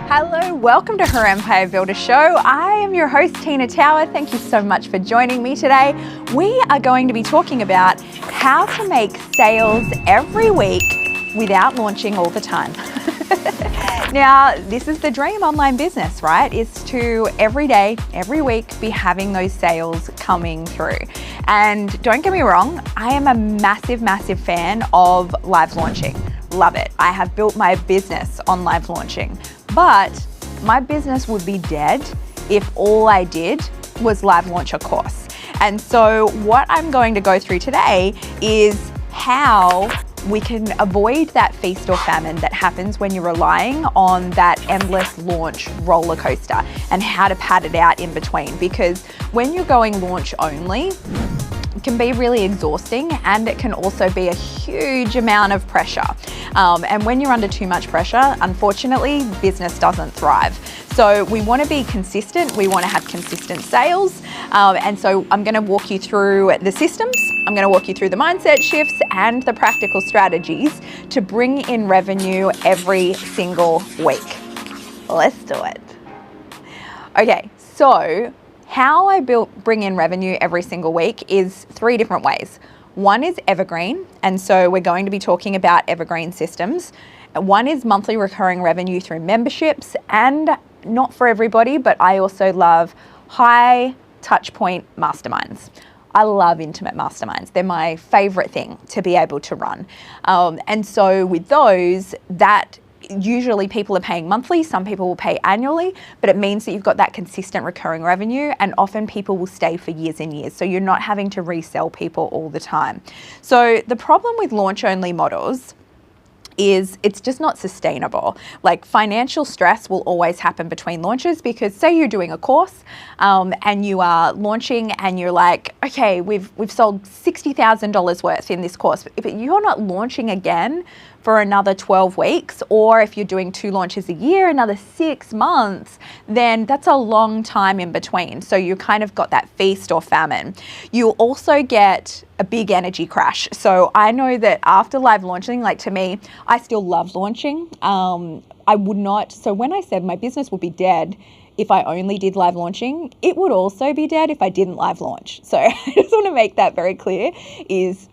Hello, welcome to Her Empire Builder Show. I am your host, Tina Tower. Thank you so much for joining me today. We are going to be talking about how to make sales every week without launching all the time. Now, this is the dream online business, right? Is to every day, every week, be having those sales coming through. And don't get me wrong, I am a massive, massive fan of live launching. Love it. I have built my business on live launching, but my business would be dead if all I did was live launch a course. And so what I'm going to go through today is how we can avoid that feast or famine that happens when you're relying on that endless launch roller coaster, and how to pad it out in between. Because when you're going launch only, it can be really exhausting, and it can also be a huge amount of pressure. And when you're under too much pressure, unfortunately, business doesn't thrive. So we want to be consistent. We want to have consistent sales. And so I'm going to walk you through the systems. I'm going to walk you through the mindset shifts and the practical strategies to bring in revenue every single week. Let's do it. Okay, so how I bring in revenue every single week is 3 different ways. One is Evergreen, and so we're going to be talking about Evergreen systems. One is monthly recurring revenue through memberships, and not for everybody, but I also love high touch point masterminds. I love intimate masterminds. They're my favorite thing to be able to run. And so with those, that usually people are paying monthly, some people will pay annually, but it means that you've got that consistent recurring revenue, and often people will stay for years and years. So you're not having to resell people all the time. So the problem with launch only models is it's just not sustainable. Like, financial stress will always happen between launches, because say you're doing a course and you are launching and you're like, okay, we've sold $60,000 worth in this course, but you're not launching again for another 12 weeks, or if you're doing 2 launches a year, another 6 months, then that's a long time in between. So you kind of got that feast or famine. You'll also get a big energy crash. So I know that after live launching, like, to me, I still love launching. I would not, so when I said my business would be dead if I only did live launching, it would also be dead if I didn't live launch. So I just want to make that very clear, is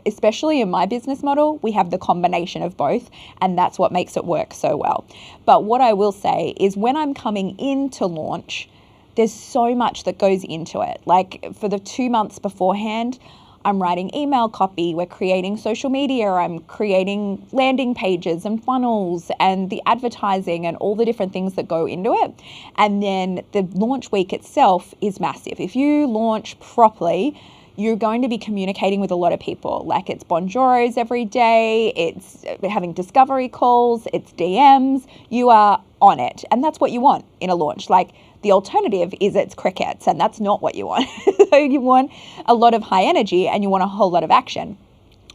especially in my business model, we have the combination of both, and that's what makes it work so well. But what I will say is, when I'm coming into launch, there's so much that goes into it. Like, for the 2 months beforehand, I'm writing email copy, we're creating social media, I'm creating landing pages and funnels and the advertising and all the different things that go into it. And then the launch week itself is massive. If you launch properly, you're going to be communicating with a lot of people. Like, it's bonjours every day, it's having discovery calls, it's DMs, you are on it. And that's what you want in a launch. Like, the alternative is it's crickets, and that's not what you want. So you want a lot of high energy and you want a whole lot of action.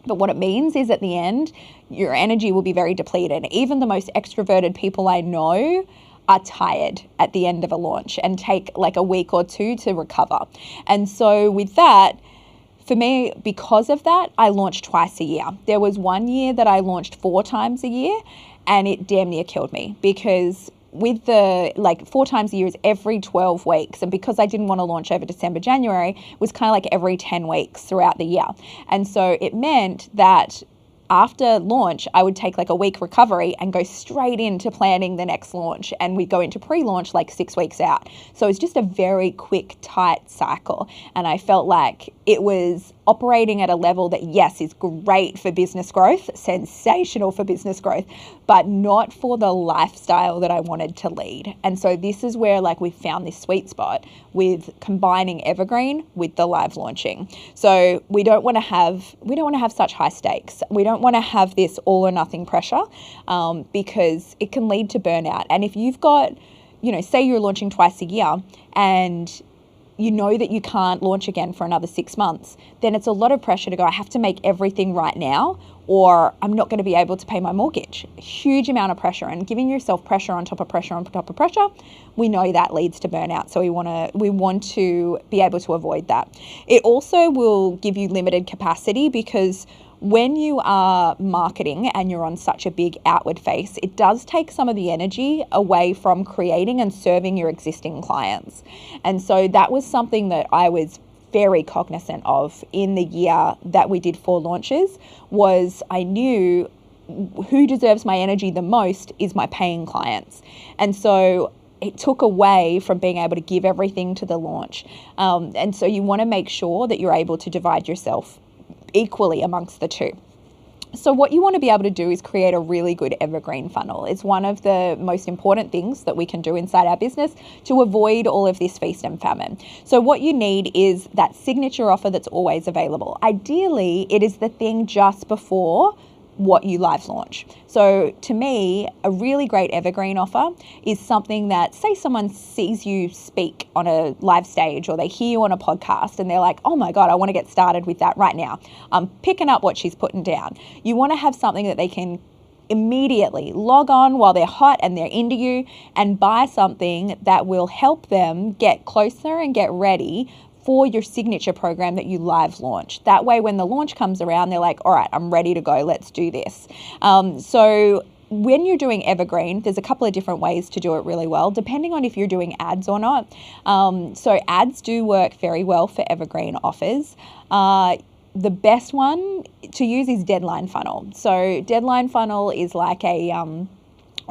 But what it means is, at the end, your energy will be very depleted. Even the most extroverted people I know are tired at the end of a launch and take like a week or 2 to recover. And so with that, for me, because of that, I launched twice a year. There was one year that I launched 4 times a year, and it damn near killed me, because with the 4 times a year is every 12 weeks. And because I didn't want to launch over December, January, it was kind of like every 10 weeks throughout the year. And so it meant that after launch, I would take like a week recovery and go straight into planning the next launch. And we'd go into pre-launch like 6 weeks out. So it's just a very quick, tight cycle. And I felt like it was operating at a level that, yes, is great for business growth, sensational for business growth, but not for the lifestyle that I wanted to lead. And so this is where we found this sweet spot with combining Evergreen with the live launching. So we don't want to have such high stakes. We don't want to have this all or nothing pressure, because it can lead to burnout. And if you've got, say you're launching twice a year and you know that you can't launch again for another 6 months, then it's a lot of pressure to go, I have to make everything right now, or I'm not going to be able to pay my mortgage. Huge amount of pressure, and giving yourself pressure on top of pressure on top of pressure, we know that leads to burnout. So we want to be able to avoid that. It also will give you limited capacity, because when you are marketing and you're on such a big outward face, it does take some of the energy away from creating and serving your existing clients. And so that was something that I was very cognizant of in the year that we did 4 launches. Was I knew who deserves my energy the most is my paying clients. And so it took away from being able to give everything to the launch. And so you want to make sure that you're able to divide yourself equally amongst the two. So what you want to be able to do is create a really good evergreen funnel. It's one of the most important things that we can do inside our business to avoid all of this feast and famine. So what you need is that signature offer that's always available. Ideally, it is the thing just before what you live launch. So to me, a really great evergreen offer is something that, say someone sees you speak on a live stage or they hear you on a podcast and they're like, oh my God, I want to get started with that right now. I'm picking up what she's putting down. You want to have something that they can immediately log on while they're hot and they're into you and buy something that will help them get closer and get ready for your signature program that you live launch. That way, when the launch comes around, they're like, all right, I'm ready to go. Let's do this. So when you're doing Evergreen, there's a couple of different ways to do it really well, depending on if you're doing ads or not. So ads do work very well for Evergreen offers. The best one to use is Deadline Funnel. So Deadline Funnel is like a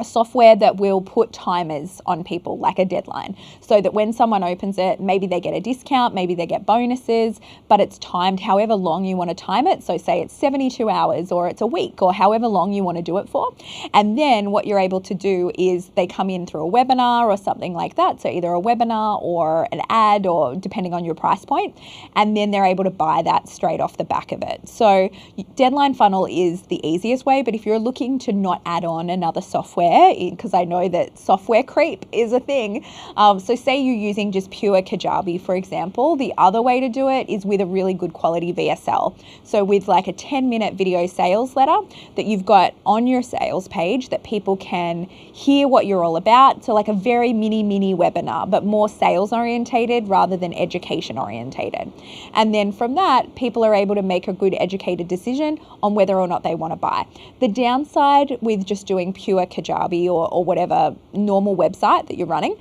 software that will put timers on people, like a deadline, so that when someone opens it, maybe they get a discount, maybe they get bonuses, but it's timed however long you want to time it. So say it's 72 hours or it's a week or however long you want to do it for. And then what you're able to do is they come in through a webinar or something like that. So either a webinar or an ad, or depending on your price point, and then they're able to buy that straight off the back of it. So Deadline Funnel is the easiest way, but if you're looking to not add on another software, because I know that software creep is a thing. So say you're using just pure Kajabi, for example, the other way to do it is with a really good quality VSL. So with like a 10-minute video sales letter that you've got on your sales page that people can hear what you're all about. So like a very mini webinar, but more sales orientated rather than education orientated. And then from that, people are able to make a good educated decision on whether or not they want to buy. The downside with just doing pure Kajabi or whatever normal website that you're running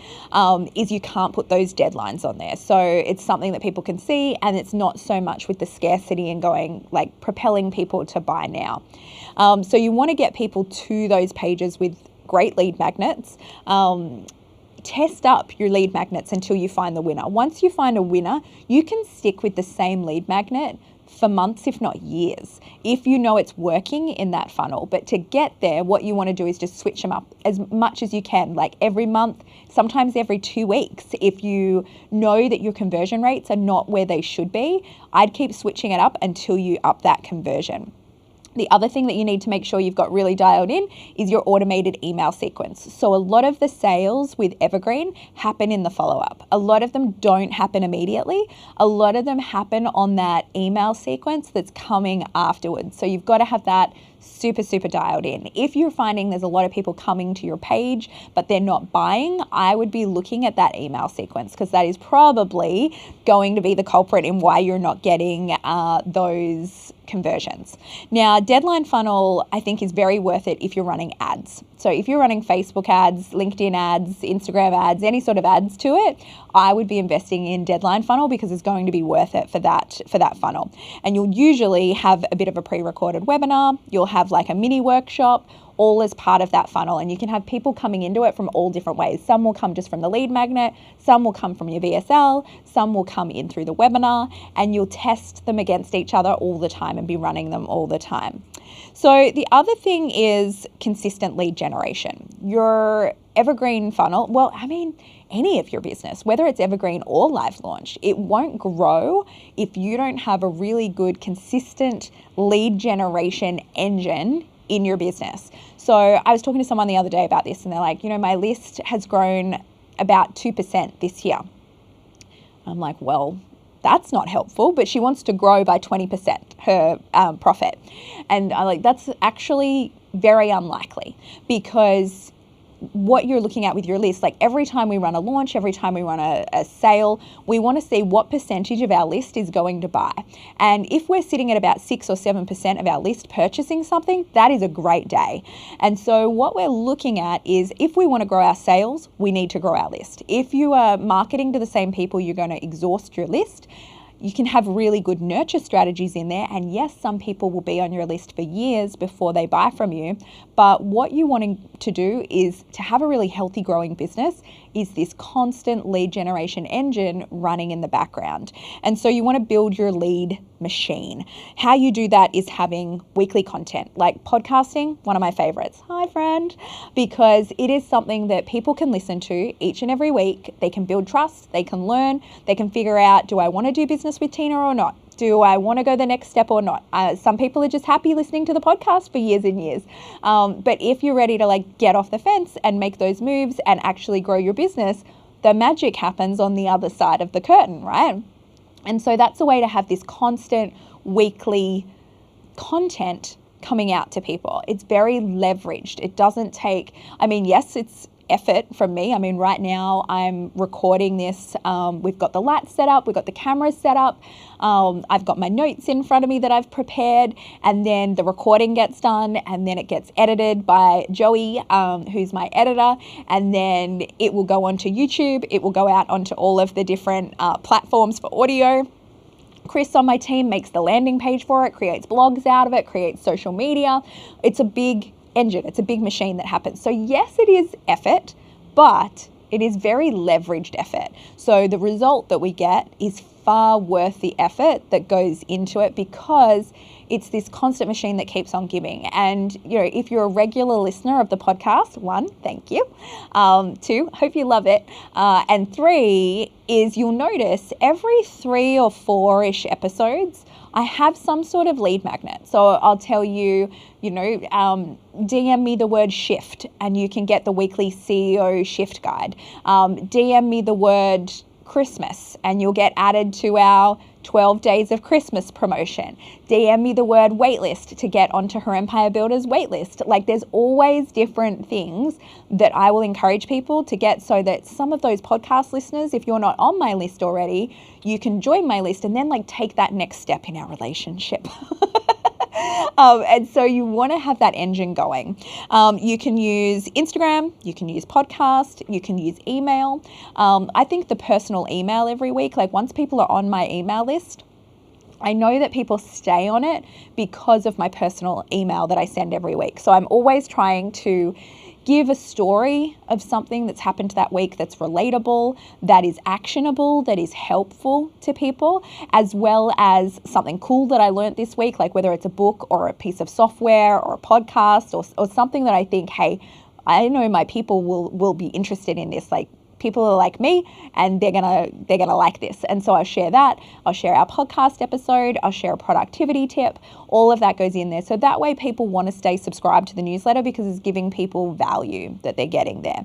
is you can't put those deadlines on there. So it's something that people can see, and it's not so much with the scarcity and going like propelling people to buy now. So you want to get people to those pages with great lead magnets. Test up your lead magnets until you find the winner. Once you find a winner, you can stick with the same lead magnet for months, if not years, if you know it's working in that funnel. But to get there, what you want to do is just switch them up as much as you can, like every month, sometimes every 2 weeks. If you know that your conversion rates are not where they should be, I'd keep switching it up until you up that conversion. The other thing that you need to make sure you've got really dialed in is your automated email sequence. So a lot of the sales with Evergreen happen in the follow-up. A lot of them don't happen immediately. A lot of them happen on that email sequence that's coming afterwards. So you've got to have that super dialed in. If you're finding there's a lot of people coming to your page, but they're not buying, I would be looking at that email sequence, because that is probably going to be the culprit in why you're not getting those conversions. Now, Deadline Funnel, I think, is very worth it if you're running ads. So if you're running Facebook ads, LinkedIn ads, Instagram ads, any sort of ads to it, I would be investing in Deadline Funnel, because it's going to be worth it for that funnel. And you'll usually have a bit of a pre-recorded webinar. You'll have like a mini workshop, all as part of that funnel. And you can have people coming into it from all different ways. Some will come just from the lead magnet, some will come from your VSL, some will come in through the webinar, and you'll test them against each other all the time and be running them all the time. So the other thing is consistent lead generation. Your Evergreen funnel, well, I mean, any of your business, whether it's Evergreen or live launch, it won't grow if you don't have a really good, consistent lead generation engine in your business. So I was talking to someone the other day about this, and they're like, my list has grown about 2% this year. I'm like, well, that's not helpful, but she wants to grow by 20% her profit. And I'm like, that's actually very unlikely, because what you're looking at with your list. Like every time we run a launch, every time we run a sale, we want to see what percentage of our list is going to buy. And if we're sitting at about 6 or 7% of our list purchasing something, that is a great day. And so what we're looking at is, if we want to grow our sales, we need to grow our list. If you are marketing to the same people, you're going to exhaust your list. You can have really good nurture strategies in there. And yes, some people will be on your list for years before they buy from you. But what you want to do is to have a really healthy growing business is this constant lead generation engine running in the background. And so you want to build your lead machine. How you do that is having weekly content, like podcasting, one of my favorites. Hi, friend. Because it is something that people can listen to each and every week. They can build trust, they can learn, they can figure out, do I want to do business with Tina or not? Do I want to go the next step or not? Some people are just happy listening to the podcast for years and years. But if you're ready to like get off the fence and make those moves and actually grow your business, the magic happens on the other side of the curtain, right? And so that's a way to have this constant weekly content coming out to people. It's very leveraged. It doesn't take, yes, it's effort from me. Right now I'm recording this. We've got the lights set up. We've got the cameras set up. I've got my notes in front of me that I've prepared, and then the recording gets done, and then it gets edited by Joey, who's my editor, and then it will go onto YouTube. It will go out onto all of the different platforms for audio. Chris on my team makes the landing page for it, creates blogs out of it, creates social media. It's a big engine. It's a big machine that happens. So yes, it is effort, but it is very leveraged effort. So the result that we get is far worth the effort that goes into it, because it's this constant machine that keeps on giving. And, if you're a regular listener of the podcast, 1, thank you. 2, hope you love it. And 3 is, you'll notice every 3 or 4-ish episodes, I have some sort of lead magnet. So I'll tell you, DM me the word shift and you can get the weekly CEO shift guide. DM me the word Christmas and you'll get added to our 12 days of Christmas promotion. DM me the word waitlist to get onto Her Empire Builder's waitlist. Like, there's always different things that I will encourage people to get, so that some of those podcast listeners, if you're not on my list already, you can join my list and then take that next step in our relationship. And so you want to have that engine going. You can use Instagram, you can use podcast, you can use email. I think the personal email every week, once people are on my email list, I know that people stay on it because of my personal email that I send every week. So I'm always trying to give a story of something that's happened that week that's relatable, that is actionable, that is helpful to people, as well as something cool that I learned this week, whether it's a book or a piece of software or a podcast or something that I think, hey, I know my people will be interested in this. People are like me and they're gonna like this. And so I'll share that. I'll share our podcast episode. I'll share a productivity tip. All of that goes in there. So that way people want to stay subscribed to the newsletter because it's giving people value that they're getting there.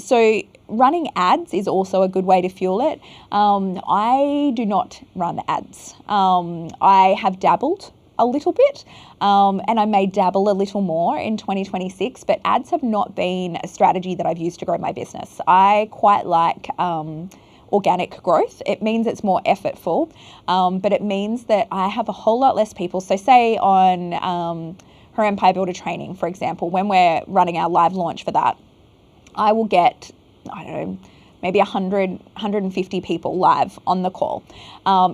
So running ads is also a good way to fuel it. I do not run ads. I have dabbled a little bit, and I may dabble a little more in 2026, but ads have not been a strategy that I've used to grow my business. I quite like organic growth. It means it's more effortful, but it means that I have a whole lot less people. So say on Her Empire Builder training, for example, when we're running our live launch for that, I will get, maybe 100, 150 people live on the call.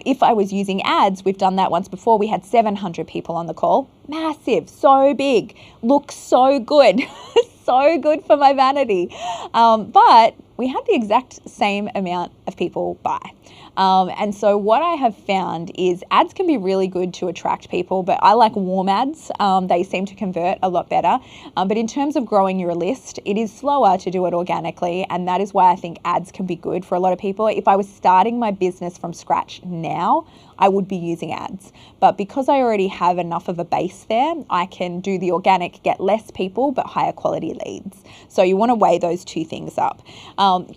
If I was using ads, we've done that once before, we had 700 people on the call. Massive, so big, looks so good, so good for my vanity. But we had the exact same amount of people buy. And so what I have found is ads can be really good to attract people, but I like warm ads. They seem to convert a lot better. But in terms of growing your list, it is slower to do it organically. And that is why I think ads can be good for a lot of people. If I was starting my business from scratch now, I would be using ads. But because I already have enough of a base there, I can do the organic, get less people, but higher quality leads. So you want to weigh those two things up.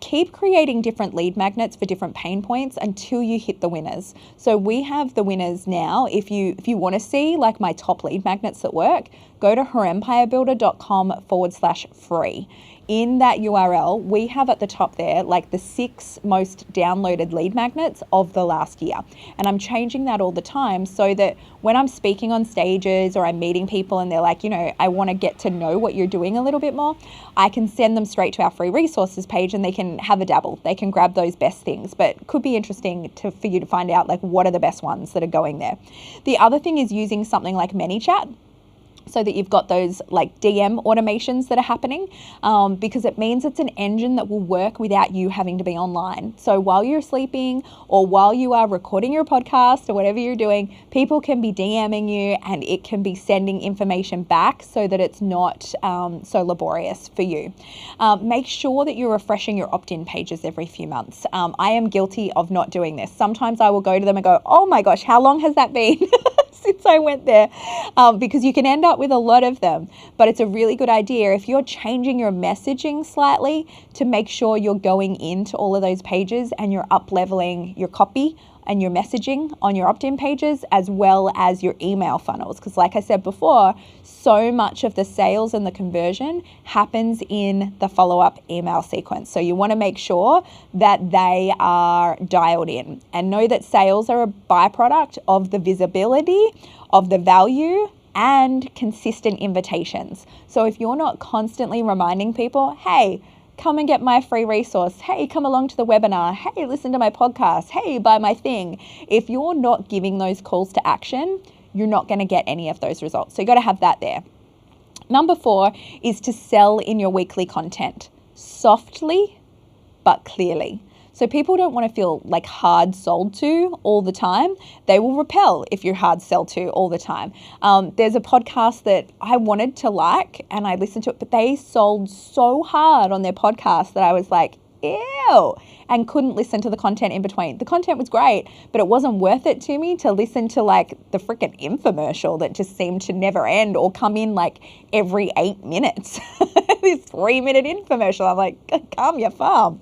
Keep creating different lead magnets for different pain points until you hit the winners. So we have the winners now. If you want to see my top lead magnets that work, go to herempirebuilder.com/free. in that URL, we have at the top there like the 6 most downloaded lead magnets of the last year. And I'm changing that all the time so that when I'm speaking on stages or I'm meeting people and they're like, I want to get to know what you're doing a little bit more, I can send them straight to our free resources page and they can have a dabble. They can grab those best things, but it could be interesting for you to find out like what are the best ones that are going there. The other thing is using something like ManyChat, so that you've got those like DM automations that are happening, because it means it's an engine that will work without you having to be online. So while you're sleeping or while you are recording your podcast or whatever you're doing, people can be DMing you and it can be sending information back so that it's not so laborious for you. Make sure that you're refreshing your opt-in pages every few months. I am guilty of not doing this. Sometimes I will go to them and go, oh my gosh, how long has that been? Since I went there, because you can end up with a lot of them, but it's a really good idea if you're changing your messaging slightly to make sure you're going into all of those pages and you're up leveling your copy and your messaging on your opt-in pages as well as your email funnels. Because like I said before, so much of the sales and the conversion happens in the follow-up email sequence. So you want to make sure that they are dialed in and know that sales are a byproduct of the visibility, of the value, and consistent invitations. So if you're not constantly reminding people, hey, come and get my free resource. Hey, come along to the webinar. Hey, listen to my podcast. Hey, buy my thing. If you're not giving those calls to action, you're not going to get any of those results. So you got to have that there. Number 4 is to sell in your weekly content softly but clearly. So people don't want to feel like hard sold to all the time. They will repel if you're hard sell to all the time. There's a podcast that I wanted to like and I listened to it, but they sold so hard on their podcast that I was like, ew, and couldn't listen to the content in between. The content was great, but it wasn't worth it to me to listen to like the freaking infomercial that just seemed to never end or come in like every 8 minutes. This 3-minute infomercial. I'm like, calm your farm.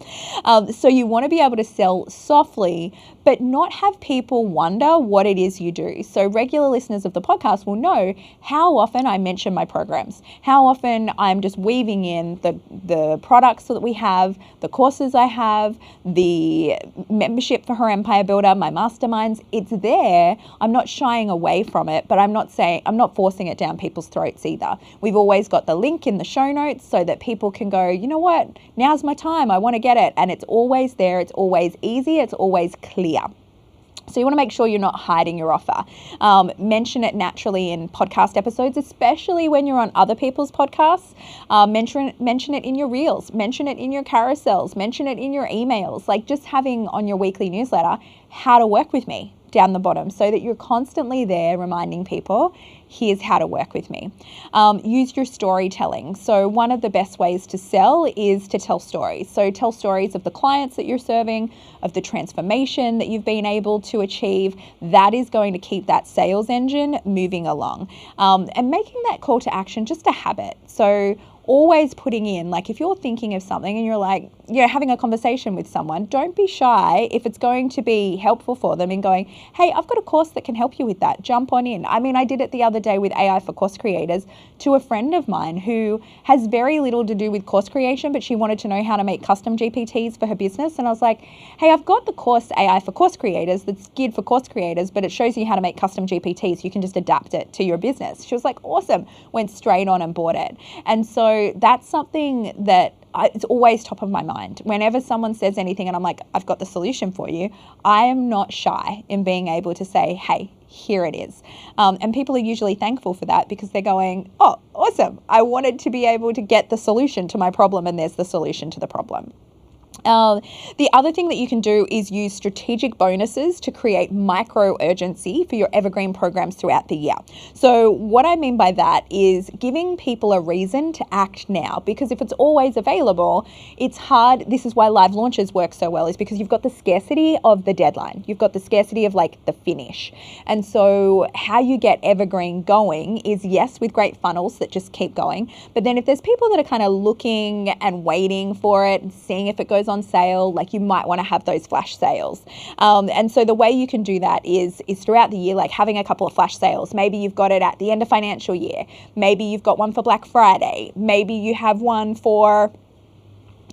So you want to be able to sell softly, but not have people wonder what it is you do. So regular listeners of the podcast will know how often I mention my programs, how often I'm just weaving in the products that we have, the courses I have, the membership for Her Empire Builder, my masterminds. It's there. I'm not shying away from it, but I'm not forcing it down people's throats either. We've always got the link in the show notes so that people can go, you know what, now's my time. I want to get it. And it's always there. It's always easy. It's always clear. So you want to make sure you're not hiding your offer. Mention it naturally in podcast episodes, especially when you're on other people's podcasts. Mention it in your reels, mention it in your carousels, mention it in your emails, like just having on your weekly newsletter how to work with me down the bottom so that you're constantly there reminding people, here's how to work with me. Use your storytelling. So one of the best ways to sell is to tell stories. So tell stories of the clients that you're serving, of the transformation that you've been able to achieve. That is going to keep that sales engine moving along. And making that call to action just a habit. So always putting in, like if you're thinking of something and you're like, having a conversation with someone, don't be shy if it's going to be helpful for them in going, hey, I've got a course that can help you with that. Jump on in. I mean, I did it the other day with AI for course creators to a friend of mine who has very little to do with course creation, but she wanted to know how to make custom GPTs for her business. And I was like, hey, I've got the course AI for course creators that's geared for course creators, but it shows you how to make custom GPTs. You can just adapt it to your business. She was like, awesome. Went straight on and bought it. And so that's something that it's always top of my mind. Whenever someone says anything and I'm like, I've got the solution for you, I am not shy in being able to say, hey, here it is. And people are usually thankful for that because they're going, oh, awesome. I wanted to be able to get the solution to my problem and there's the solution to the problem. The other thing that you can do is use strategic bonuses to create micro urgency for your evergreen programs throughout the year. So what I mean by that is giving people a reason to act now, because if it's always available, it's hard. This is why live launches work so well, is because you've got the scarcity of the deadline. You've got the scarcity of like the finish. And so how you get evergreen going is, yes, with great funnels that just keep going. But then if there's people that are kind of looking and waiting for it and seeing if it goes on sale, like you might want to have those flash sales. And so the way you can do that is throughout the year, like having a couple of flash sales. Maybe you've got it at the end of financial year. Maybe you've got one for Black Friday. Maybe you have one for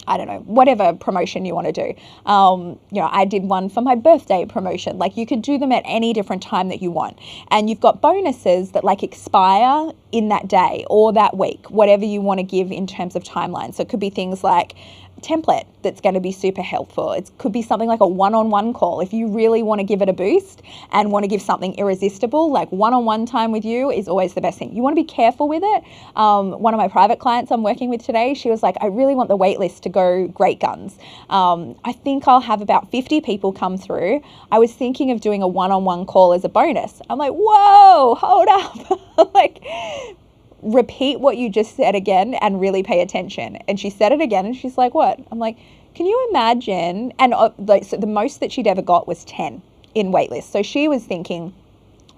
I don't know, whatever promotion you want to do. I did one for my birthday promotion. Like, you could do them at any different time that you want. And you've got bonuses that like expire in that day or that week, whatever you want to give in terms of timeline. So it could be things like template that's going to be super helpful. It could be something like a one-on-one call. If you really want to give it a boost and want to give something irresistible, like one-on-one time with you is always the best thing. You want to be careful with it. One of my private clients I'm working with today, she was like, I really want the wait list to go great guns. I think I'll have about 50 people come through. I was thinking of doing a one-on-one call as a bonus. I'm like, whoa, hold up. Like, repeat what you just said again and really pay attention. And she said it again and she's like, what? I'm like, can you imagine? And so the most that she'd ever got was 10 in waitlist. So she was thinking,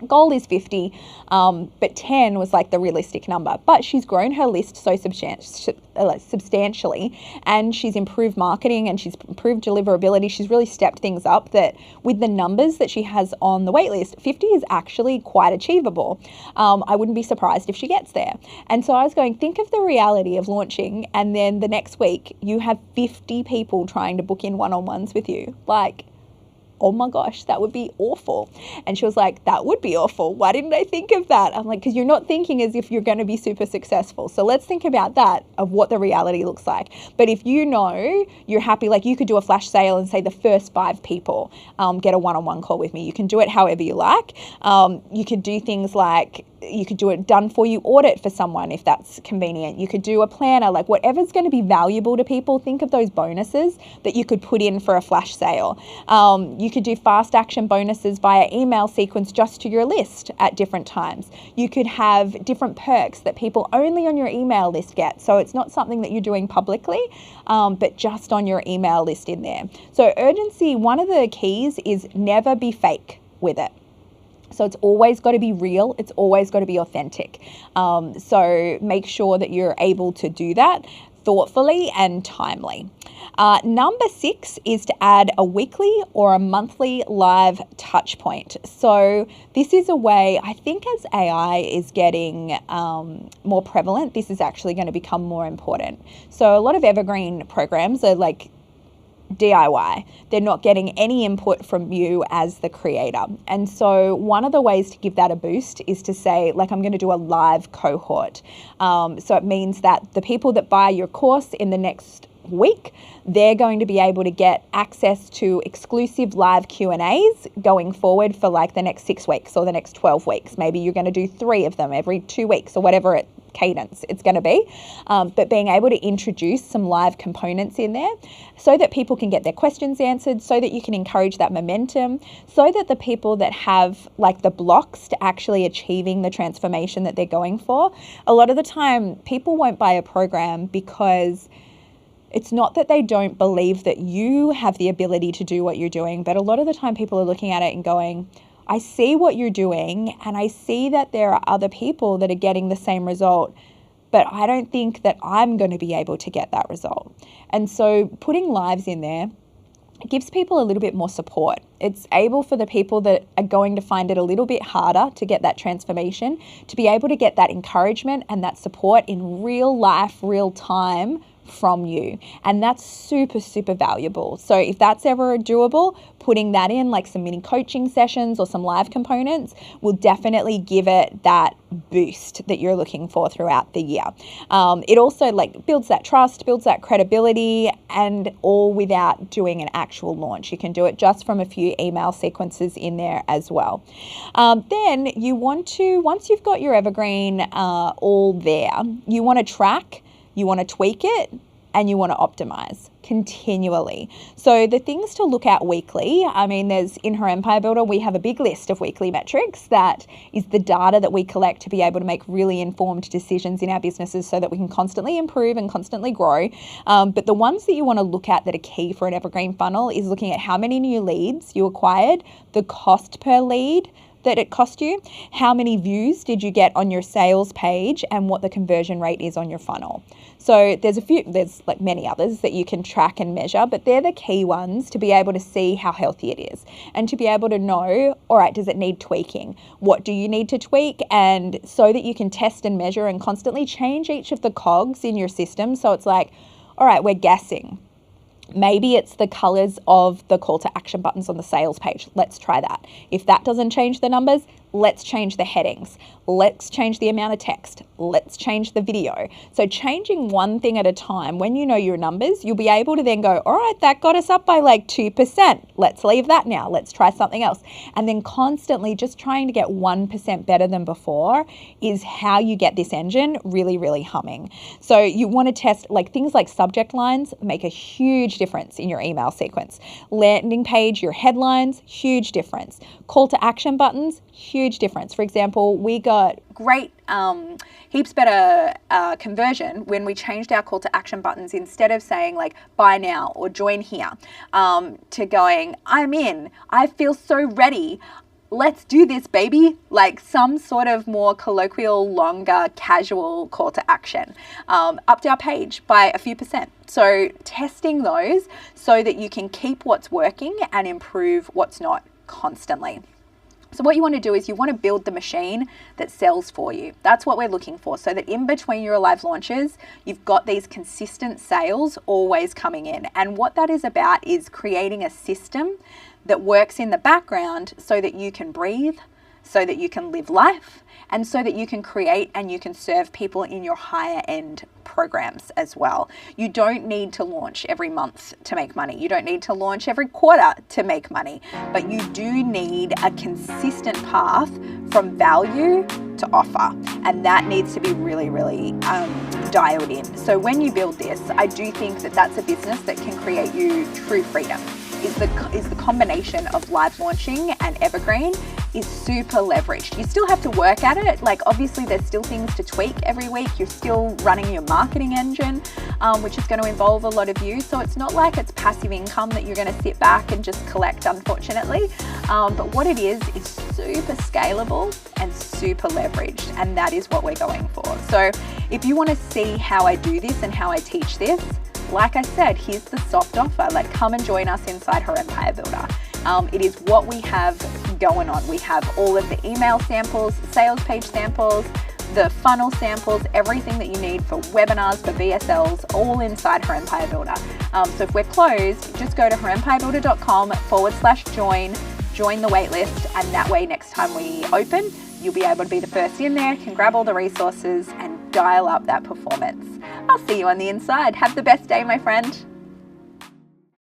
goal is 50, but 10 was like the realistic number. But she's grown her list so substantially, and she's improved marketing and she's improved deliverability. She's really stepped things up, that with the numbers that she has on the wait list, 50 is actually quite achievable. I wouldn't be surprised if she gets there. And so I was going, think of the reality of launching, and then the next week you have 50 people trying to book in one-on-ones with you. Like, oh my gosh, that would be awful. And she was like, that would be awful. Why didn't I think of that? I'm like, because you're not thinking as if you're going to be super successful. So let's think about that, of what the reality looks like. But if you know you're happy, like you could do a flash sale and say the first 5 people get a one-on-one call with me. You can do it however you like. You could do things like, you could do a done for you audit for someone if that's convenient. You could do a planner, like whatever's going to be valuable to people. Think of those bonuses that you could put in for a flash sale. You could do fast action bonuses via email sequence just to your list at different times. You could have different perks that people only on your email list get. So it's not something that you're doing publicly, but just on your email list in there. So urgency, one of the keys is never be fake with it. So it's always got to be real. It's always got to be authentic. So make sure that you're able to do that thoughtfully and timely. Number 6 is to add a weekly or a monthly live touch point. So this is a way, I think as AI is getting more prevalent, this is actually going to become more important. So a lot of Evergreen programs are like DIY. They're not getting any input from you as the creator. And so one of the ways to give that a boost is to say, like, I'm going to do a live cohort. So it means that the people that buy your course in the next week, they're going to be able to get access to exclusive live Q&As going forward for like the next 6 weeks or the next 12 weeks. Maybe you're going to do 3 of them every 2 weeks or whatever cadence it's going to be. But being able to introduce some live components in there so that people can get their questions answered, so that you can encourage that momentum, so that the people that have like the blocks to actually achieving the transformation that they're going for, a lot of the time people won't buy a program because it's not that they don't believe that you have the ability to do what you're doing, but a lot of the time people are looking at it and going, I see what you're doing and I see that there are other people that are getting the same result, but I don't think that I'm going to be able to get that result. And so putting lives in there, it gives people a little bit more support. It's able for the people that are going to find it a little bit harder to get that transformation, to be able to get that encouragement and that support in real life, real time from you. And that's super, super valuable. So if that's ever doable, putting that in, like some mini coaching sessions or some live components, will definitely give it that boost that you're looking for throughout the year. It also like builds that trust, builds that credibility, and all without doing an actual launch. You can do it just from a few email sequences in there as well. Then you want to, once you've got your Evergreen all there, you want to track, you want to tweak it, and you want to optimize continually. So the things to look at weekly, I mean, there's in her Empire Builder, we have a big list of weekly metrics that is the data that we collect to be able to make really informed decisions in our businesses so that we can constantly improve and constantly grow. But the ones that you want to look at that are key for an Evergreen funnel is looking at how many new leads you acquired, the cost per lead that it cost you, how many views did you get on your sales page, and what the conversion rate is on your funnel. So there's like many others that you can track and measure, but they're the key ones to be able to see how healthy it is and to be able to know, all right, does it need tweaking? What do you need to tweak? And so that you can test and measure and constantly change each of the cogs in your system. So it's like, All right, we're guessing. Maybe it's the colors of the call to action buttons on the sales page. Let's try that. If that doesn't change the numbers, let's change the headings. Let's change the amount of text. Let's change the video. So changing one thing at a time, when you know your numbers, you'll be able to then go, all right, that got us up by like 2%. Let's leave that now. Let's try something else. And then constantly just trying to get 1% better than before is how you get this engine really, really humming. So you want to test like things like subject lines make a huge difference in your email sequence. Landing page, your headlines, huge difference. Call to action buttons, huge difference. For example, we got great heaps better conversion when we changed our call to action buttons, instead of saying like buy now or join here, to going I'm in, I feel so ready, let's do this baby, like some sort of more colloquial, longer, casual call to action. Upped our page by a few percent. So testing those so that you can keep what's working and improve what's not constantly. So what you want to do is you want to build the machine that sells for you. That's what we're looking for, so that in between your live launches, you've got these consistent sales always coming in. And what that is about is creating a system that works in the background so that you can breathe, so that you can live life, and so that you can create and you can serve people in your higher end programs as well. You don't need to launch every month to make money. You don't need to launch every quarter to make money, but you do need a consistent path from value to offer. And that needs to be really, really dialed in. So when you build this, I do think that that's a business that can create you true freedom. Is the combination of live launching and Evergreen is super leveraged. You still have to work at it. Like obviously there's still things to tweak every week. You're still running your marketing engine, which is going to involve a lot of you. So it's not like it's passive income that you're going to sit back and just collect, unfortunately. But what it is super scalable and super leveraged. And that is what we're going for. So if you want to see how I do this and how I teach this, like I said, here's the soft offer. Like come and join us inside Her Empire Builder. It is what we have going on. We have all of the email samples, sales page samples, the funnel samples, everything that you need for webinars, for VSLs, all inside Her Empire Builder. So if we're closed, just go to herempirebuilder.com/join, join the waitlist, and that way next time we open, you'll be able to be the first in there, can grab all the resources and dial up that performance. I'll see you on the inside. Have the best day, my friend.